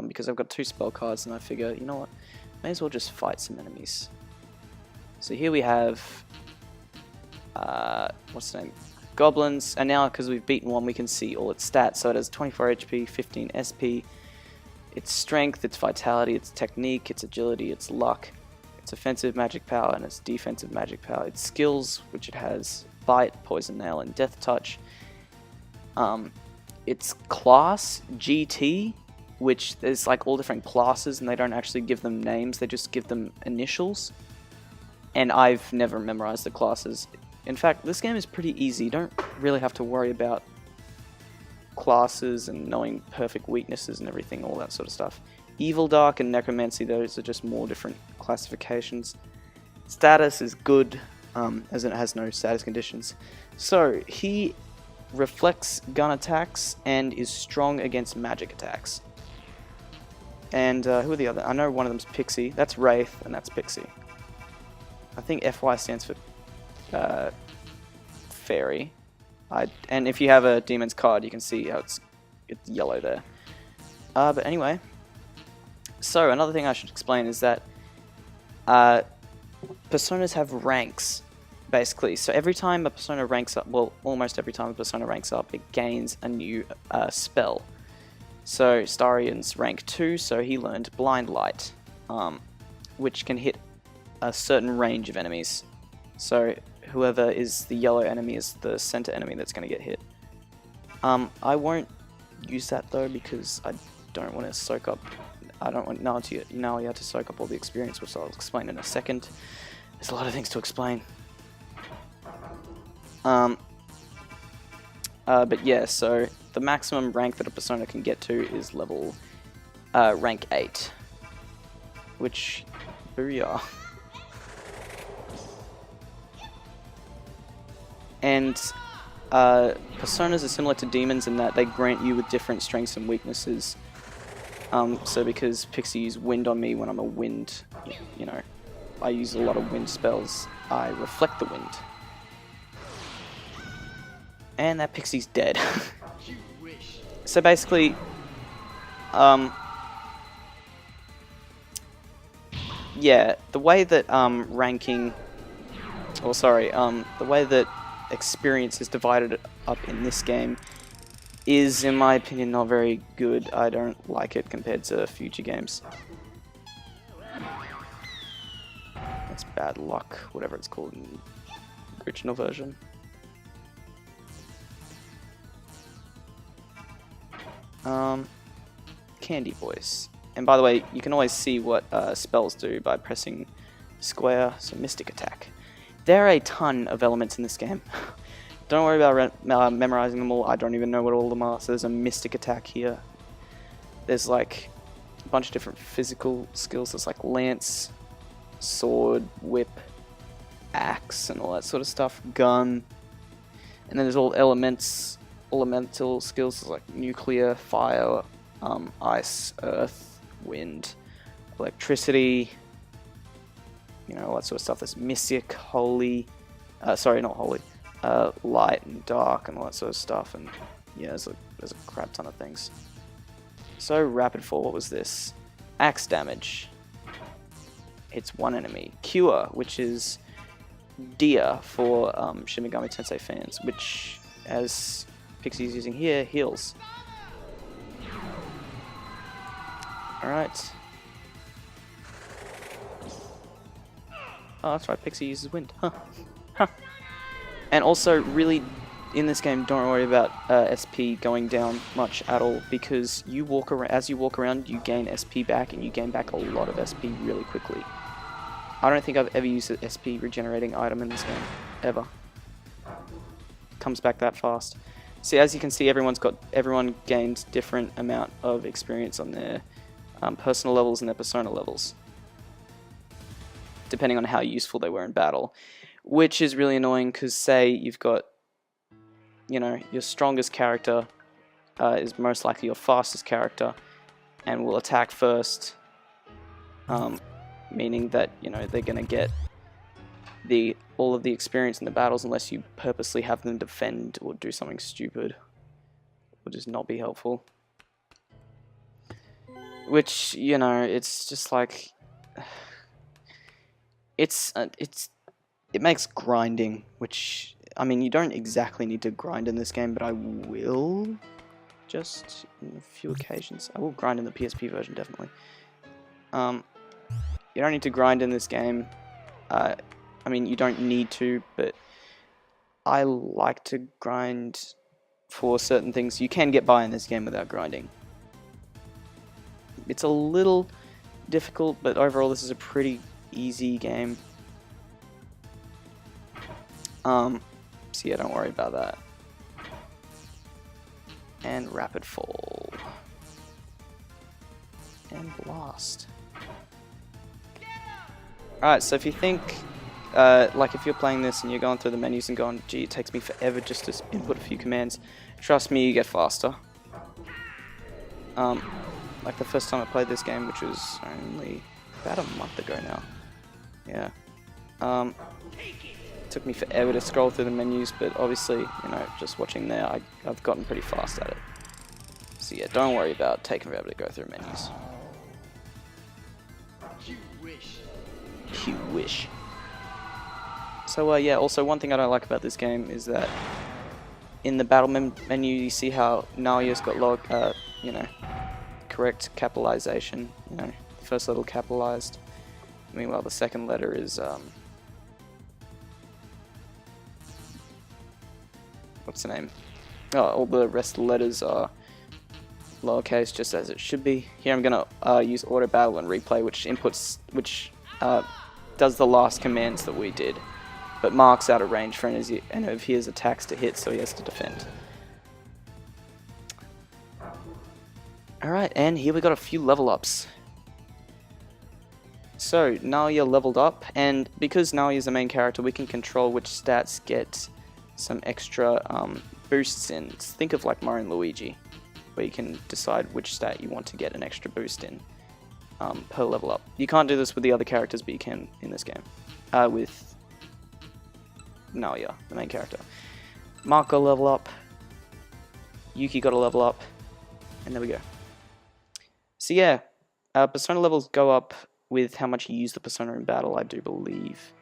because I've got 2 spell cards, and I figure, you know what, may as well just fight some enemies. So here we have, what's the name? Goblins, and now because we've beaten one, we can see all its stats. So it has 24 HP, 15 SP, its strength, its vitality, its technique, its agility, its luck, its offensive magic power, and its defensive magic power. Its skills, which it has Bite, Poison Nail, and Death Touch. Its class, GT, which there's like all different classes, and they don't actually give them names, they just give them initials. And I've never memorized the classes. In fact, this game is pretty easy. You don't really have to worry about classes and knowing perfect weaknesses and everything, all that sort of stuff. Evil, Dark, and Necromancy, those are just more different classifications. Status is good, as it has no status conditions. So, he reflects gun attacks and is strong against magic attacks. And who are the other? I know one of them's Pixie. That's Wraith, and that's Pixie. I think FY stands for Fairy. And if you have a Demon's card, you can see how it's yellow there. But anyway, so another thing I should explain is that personas have ranks, basically. So every time a persona ranks up, well, almost every time a persona ranks up, it gains a new spell. So Starian's rank 2, so he learned Blind Light, which can hit a certain range of enemies. So whoever is the yellow enemy is the center enemy that's going to get hit. I won't use that though because I don't want to soak up. I don't want Nalia to soak up all the experience, which I'll explain in a second. There's a lot of things to explain. But yeah, so the maximum rank that a persona can get to is level rank 8, which booyah. And personas are similar to demons in that they grant you with different strengths and weaknesses. So because Pixie used wind on me when I'm a wind, you know, I use a lot of wind spells, I reflect the wind. And that Pixie's dead. So basically, yeah, the way that ranking, or sorry, the way that experience is divided up in this game is, in my opinion, not very good. I don't like it compared to future games. That's bad luck, whatever it's called in the original version. Candy Voice. And by the way, you can always see what spells do by pressing square, so Mystic Attack. There are a ton of elements in this game. Don't worry about memorizing them all. I don't even know what all of them are. So there's a Mystic Attack here. There's like a bunch of different physical skills. There's like Lance, Sword, Whip, Axe, and all that sort of stuff. Gun. And then there's all elemental skills. There's like Nuclear, Fire, Ice, Earth, Wind, Electricity. You know, all that sort of stuff. There's Mystic, Holy, sorry, not Holy, Light and Dark and all that sort of stuff. And yeah, there's a crap ton of things. So Rapid Fall, what was this? Axe damage. Hits one enemy. Cure, which is Dia for Shin Megami Tensei fans, which, as Pixie's using here, heals. Alright. Oh, that's right, Pixie uses wind. Huh. Huh. And also, really, in this game, don't worry about SP going down much at all, because you walk around, as you walk around, you gain SP back, and you gain back a lot of SP really quickly. I don't think I've ever used an SP regenerating item in this game, ever. It comes back that fast. See, as you can see, everyone gained different amount of experience on their personal levels and their persona levels, depending on how useful they were in battle, which is really annoying because, say, you've got, you know, your strongest character is most likely your fastest character and will attack first, meaning that, you know, they're going to get all of the experience in the battles unless you purposely have them defend or do something stupid, or just not be helpful. which, you know, it's just like it makes grinding, which, I mean, you don't exactly need to grind in this game, but I will just in a few occasions. I will grind in the PSP version, definitely. You don't need to grind in this game. I mean, you don't need to, but I like to grind for certain things. You can get by in this game without grinding. It's a little difficult, but overall this is a pretty easy game. So yeah, don't worry about that. And rapid fall. And blast. Alright, so if you think, like if you're playing this and you're going through the menus and going, gee, it takes me forever just to input a few commands, trust me, you get faster. Like the first time I played this game, which was only about a month ago now. Yeah. It took me forever to scroll through the menus, but obviously, you know, just watching there, I've gotten pretty fast at it. So yeah, don't worry about taking forever to go through menus. You wish. So yeah, also one thing I don't like about this game is that in the battle menu you see how Naoya's got you know, correct capitalization, you know, first letter capitalized. Meanwhile the second letter is what's the name? Oh, all the rest of the letters are lowercase, just as it should be. Here I'm gonna use auto battle and replay, which does the last commands that we did, but marks out a range for any of his attacks to hit, so he has to defend. Alright, and here we got a few level ups. So, Naoya leveled up, and because Naoya is the main character, we can control which stats get some extra boosts in. Think of like Mario and Luigi, where you can decide which stat you want to get an extra boost in per level up. You can't do this with the other characters, but you can in this game. With Naoya, the main character. Mark got a level up, Yuki got a level up, and there we go. So yeah, persona levels go up with how much you use the persona in battle, I do believe.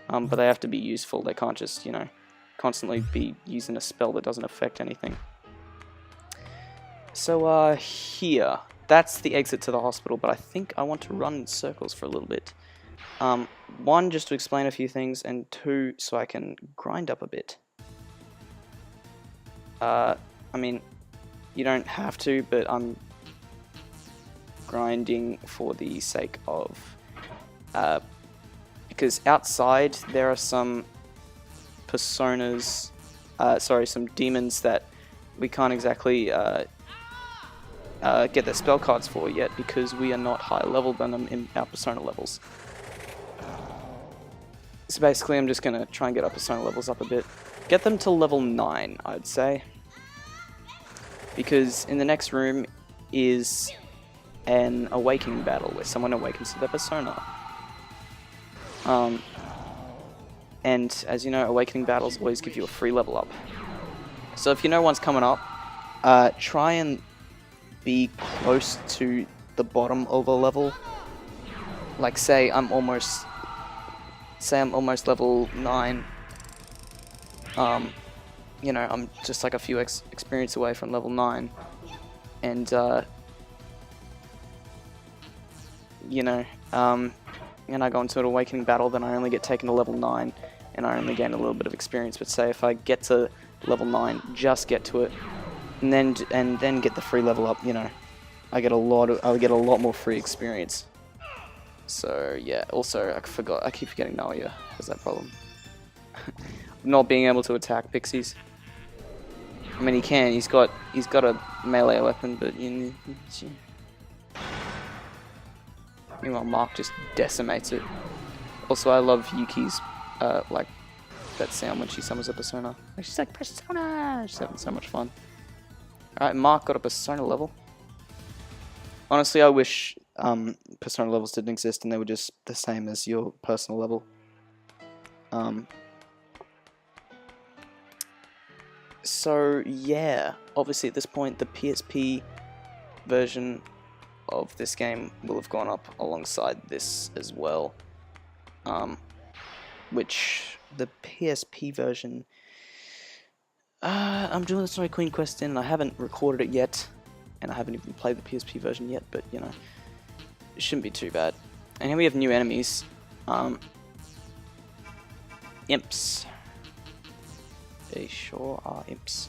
But they have to be useful, they can't just, you know, constantly be using a spell that doesn't affect anything. So here, that's the exit to the hospital, but I think I want to run in circles for a little bit. One, just to explain a few things, and two, so I can grind up a bit. I mean, you don't have to, but I'm grinding for the sake of, because outside there are some personas, some demons that we can't exactly get their spell cards for yet, because we are not higher level than them in our persona levels. So basically I'm just going to try and get our persona levels up a bit. Get them to level 9, I'd say. Because in the next room is an awakening battle where someone awakens to their persona. And as you know, awakening battles always give you a free level up. So if you know one's coming up, try and be close to the bottom of a level. Like say I'm almost level 9. You know, I'm just like a few experience away from level 9. And you know, and I go into an awakening battle, then I only get taken to level 9, and I only gain a little bit of experience. But say if I get to level 9, just get to it, and then get the free level up, you know, I get a lot more free experience. So yeah. Also, I keep forgetting Naoya has that problem. Not being able to attack pixies. I mean, he can. He's got a melee weapon, but you know. Meanwhile, Mark just decimates it. Also, I love Yuki's, like, that sound when she summons a persona. She's like, persona! She's having so much fun. Alright, Mark got a persona level. Honestly, I wish persona levels didn't exist and they were just the same as your personal level. So, yeah. Obviously, at this point, the PSP version of this game will have gone up alongside this as well. Which the PSP version, I'm doing the Snow Queen quest in, and I haven't recorded it yet, and I haven't even played the PSP version yet, but you know, it shouldn't be too bad. And here we have new enemies. Imps. They sure are imps.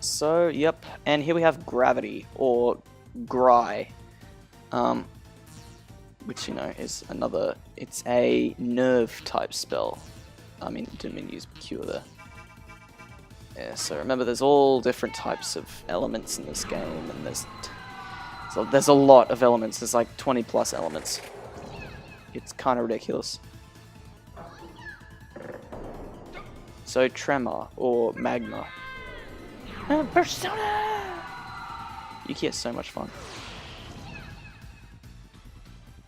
So, yep, and here we have Gravity, or Gry, which, you know, is another, it's a nerve type spell. I mean, didn't mean to use cure there. Yeah, so remember there's all different types of elements in this game, and there's a lot of elements, there's like 20 plus elements. It's kind of ridiculous. So Tremor, or Magma. Persona! Yuki has so much fun.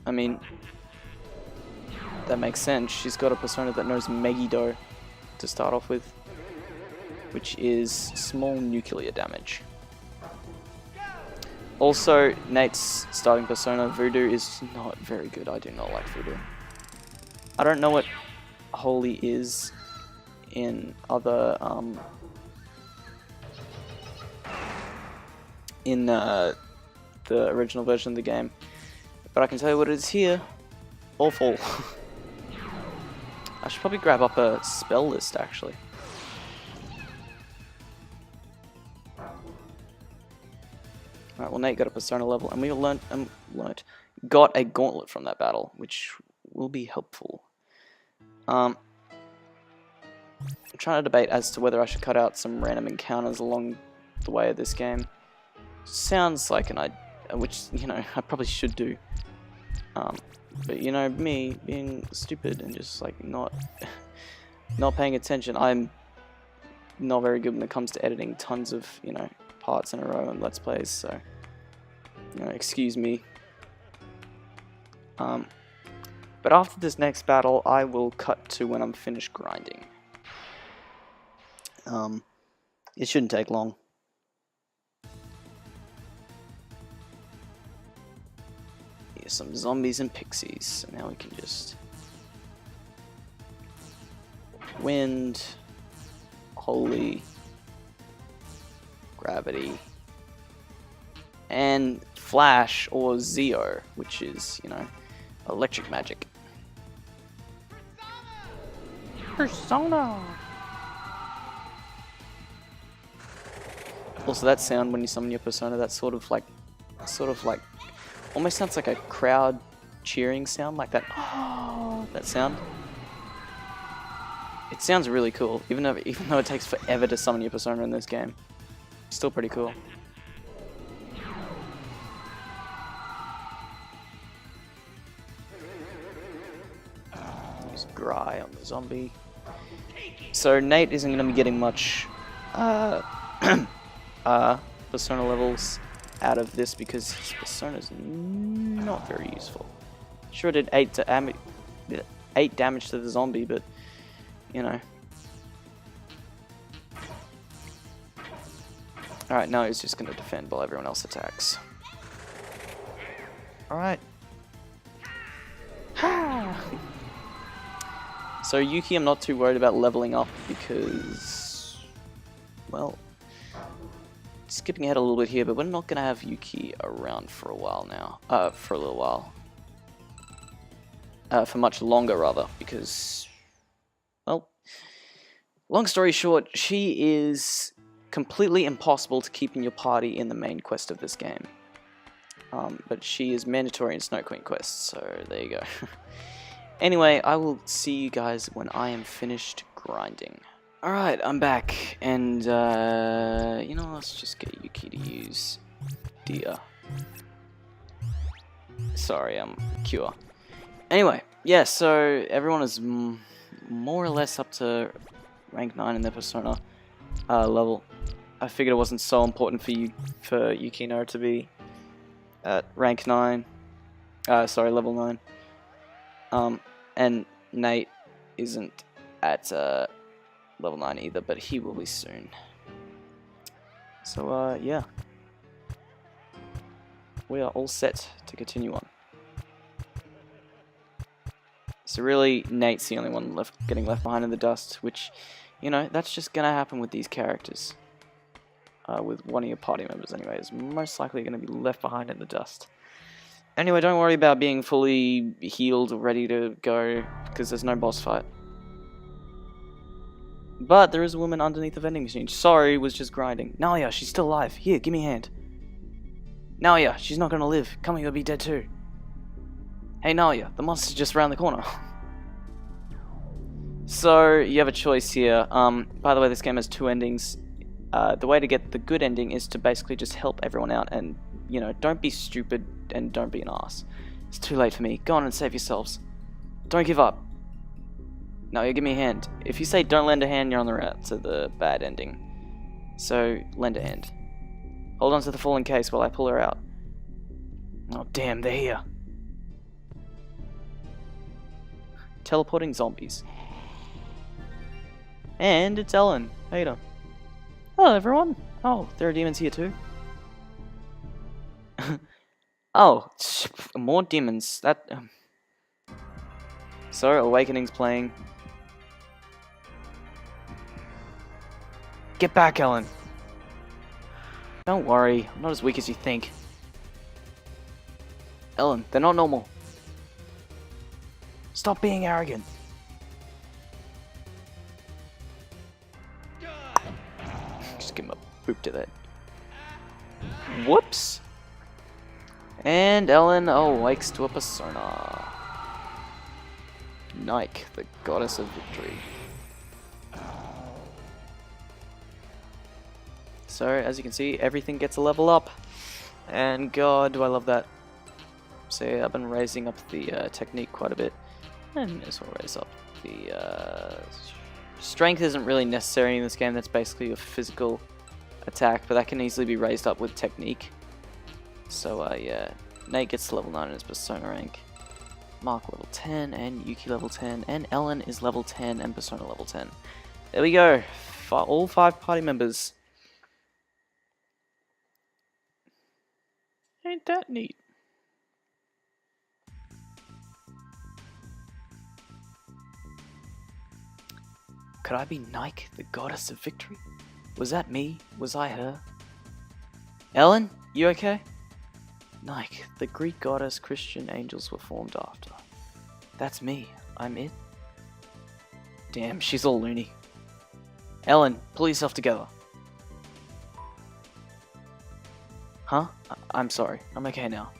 I mean, that makes sense. She's got a persona that knows Megiddo to start off with, which is small nuclear damage. Also, Nate's starting persona, Voodoo, is not very good. I do not like Voodoo. I don't know what Holy is in other, in the original version of the game, but I can tell you what it is here. Awful. I should probably grab up a spell list, actually. Alright, well, Nate got a persona level, and we got a gauntlet from that battle, which will be helpful. I'm trying to debate as to whether I should cut out some random encounters along the way of this game. Sounds like an idea, which, you know, I probably should do. But, you know, me being stupid and just, like, not paying attention, I'm not very good when it comes to editing tons of, you know, parts in a row and Let's Plays, so, you know, excuse me. But after this next battle, I will cut to when I'm finished grinding. It shouldn't take long. Here's some zombies and pixies, so now we can just... Wind, Holy, Gravity, and Flash, or Zeo, which is, you know, electric magic. Persona! Also, that sound when you summon your persona, that sort of like, almost sounds like a crowd cheering sound, like that, oh, that sound. It sounds really cool, even though it takes forever to summon your persona in this game. It's still pretty cool. Use Gry on the zombie. So Nate isn't going to be getting much persona levels out of this because his persona's not very useful. Sure, it did 8 damage to the zombie, but you know. Alright, now he's just going to defend while everyone else attacks. Alright. So Yuki, I'm not too worried about leveling up because, well, skipping ahead a little bit here, but we're not going to have Yuki around for a while now. For a little while. For much longer, rather, because, well, long story short, she is completely impossible to keep in your party in the main quest of this game. But she is mandatory in Snow Queen quests, so there you go. Anyway, I will see you guys when I am finished grinding. Alright, I'm back, and you know, let's just get Yuki to use Dia. Sorry, Cure. Anyway, yeah, so everyone is more or less up to rank 9 in their persona level. I figured it wasn't so important for Yukino to be at rank 9. Sorry, level 9. And Nate isn't at level 9 either, but he will be soon. So, yeah. We are all set to continue on. So really, Nate's the only one getting left behind in the dust, which, you know, that's just gonna happen with these characters. With one of your party members anyway, is most likely gonna be left behind in the dust. Anyway, don't worry about being fully healed, ready to go, because there's no boss fight. But there is a woman underneath the vending machine. Sorry, was just grinding. Nalia, she's still alive. Here, give me a hand. Nalia, she's not gonna live. Come here, you'll be dead too. Hey Nalia, the monster's just around the corner. So, you have a choice here. By the way, this game has 2 endings. The way to get the good ending is to basically just help everyone out and, you know, don't be stupid and don't be an ass. It's too late for me. Go on and save yourselves. Don't give up. Nalia, give me a hand. If you say don't lend a hand, you're on the route to the bad ending. So, lend a hand. Hold on to the fallen case while I pull her out. Oh damn, they're here. Teleporting zombies. And it's Ellen. How you doing? Hello everyone. Oh, there are demons here too. Oh, more demons. That. So, Awakening's playing. Get back, Ellen. Don't worry, I'm not as weak as you think. Ellen, they're not normal. Stop being arrogant. Just give him a boop to that. Whoops. And Ellen awakes to a persona. Nike, the goddess of victory. So, as you can see, everything gets a level up. And god, do I love that. So yeah, I've been raising up the technique quite a bit. And this will raise up the... strength isn't really necessary in this game, that's basically a physical attack, but that can easily be raised up with technique. So yeah, Nate gets to level 9 in his persona rank. Mark level 10, and Yuki level 10, and Ellen is level 10 and persona level 10. There we go, all 5 party members. Ain't that neat? Could I be Nike, the goddess of victory? Was that me? Was I her? Ellen, you okay? Nike, the Greek goddess Christian angels were formed after. That's me. I'm it. Damn, she's all loony. Ellen, pull yourself together. Huh? I'm sorry. I'm okay now.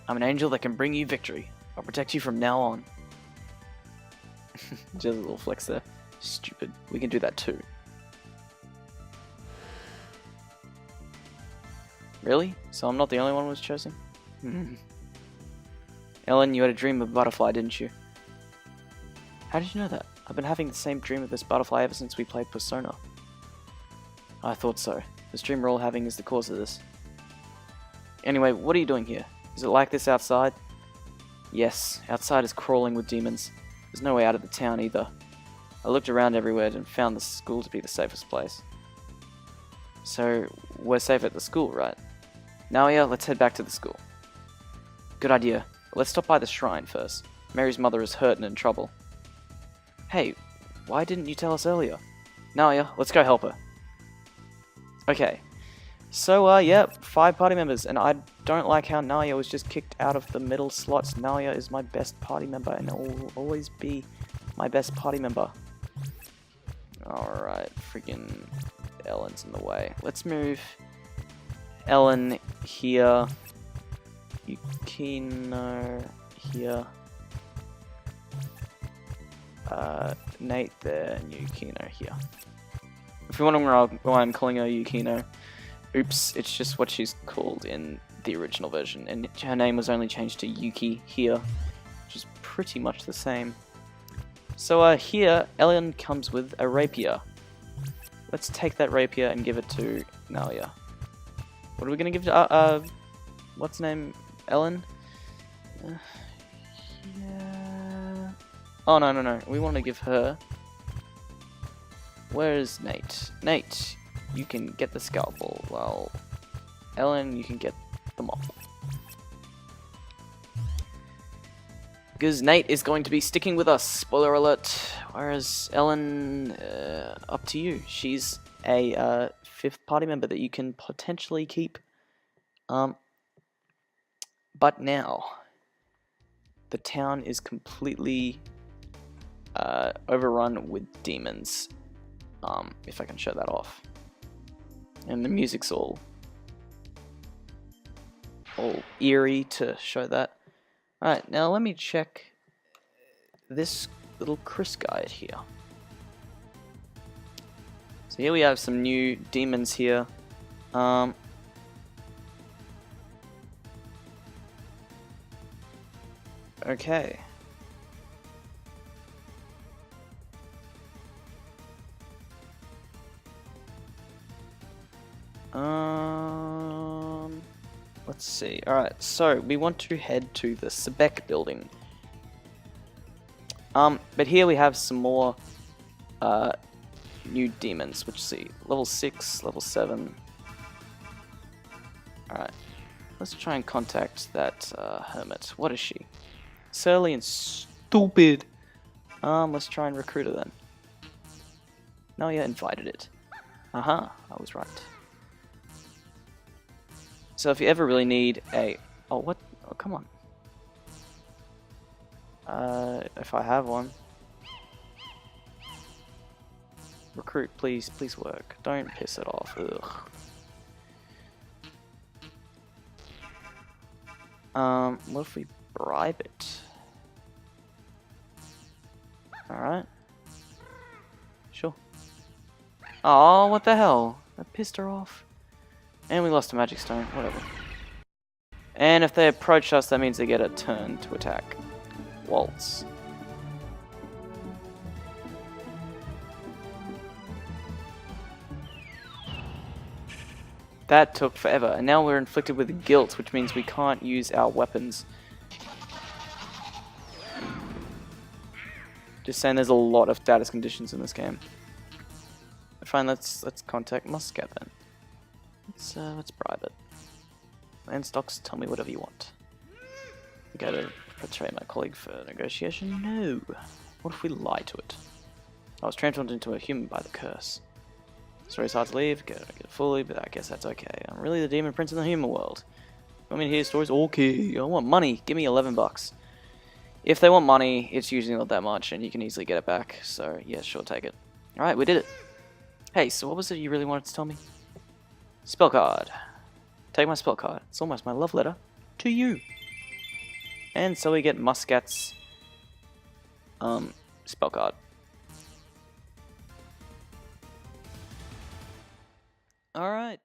I'm an angel that can bring you victory. I'll protect you from now on. Just a little flex there. Stupid. We can do that too. Really? So I'm not the only one who was chosen? Ellen, you had a dream of a butterfly, didn't you? How did you know that? I've been having the same dream of this butterfly ever since we played Persona. I thought so. This dream we're all having is the cause of this. Anyway, what are you doing here? Is it like this outside? Yes, outside is crawling with demons. There's no way out of the town either. I looked around everywhere and found the school to be the safest place. So, we're safe at the school, right? Now yeah, let's head back to the school. Good idea. Let's stop by the shrine first. Mary's mother is hurt and in trouble. Hey, why didn't you tell us earlier? Nalia, let's go help her. Okay. So, yeah, 5 party members, and I don't like how Nalia was just kicked out of the middle slots. Nalia is my best party member, and will always be my best party member. Alright, freaking Ellen's in the way. Let's move Ellen here, Yukino here, Nate there, and Yukino here. If you're wondering why I'm calling her Yukino, oops, it's just what she's called in the original version, and her name was only changed to Yuki here, which is pretty much the same. So here, Ellen comes with a rapier. Let's take that rapier and give it to Nalia. What are we gonna give to, what's her name? Ellen? Yeah. Oh, no. We want to give her... Where is Nate? Nate, you can get the scalpel, while Ellen, you can get the mop. Because Nate is going to be sticking with us, spoiler alert, whereas Ellen, up to you. She's a 5th party member that you can potentially keep. But now, the town is completely overrun with demons, if I can show that off. And the music's all eerie to show that. Alright, now let me check this little Chris guide here. So here we have some new demons here. Okay. Let's see. Alright, so we want to head to the Sebek building. But here we have some more new demons, which see level 6, level 7. Alright. Let's try and contact that hermit. What is she? Surly and stupid. Let's try and recruit her then. No, yeah, invited it. I was right. So if you ever really need a... Oh, what? Oh, come on. If I have one. Recruit, please, please work. Don't piss it off. Ugh. What if we bribe it? Alright. Sure. Oh, what the hell? That pissed her off. And we lost a magic stone, whatever. And if they approach us, that means they get a turn to attack. Waltz. That took forever, and now we're inflicted with guilt, which means we can't use our weapons. Just saying, there's a lot of status conditions in this game. Fine, let's contact Muscat then. Let's bribe it. Landstocks, tell me whatever you want. You gotta betray my colleague for negotiation? No. What if we lie to it? I was transformed into a human by the curse. Story's hard to leave, get it fully, but I guess that's okay. I'm really the demon prince in the human world. You want me to hear stories? Okay. I want money. Give me 11 bucks. If they want money, it's usually not that much, and you can easily get it back. So, yeah, sure, take it. Alright, we did it. Hey, so what was it you really wanted to tell me? Spell card. Take my spell card. It's almost my love letter to you. And so we get Muscat's spell card. Alright.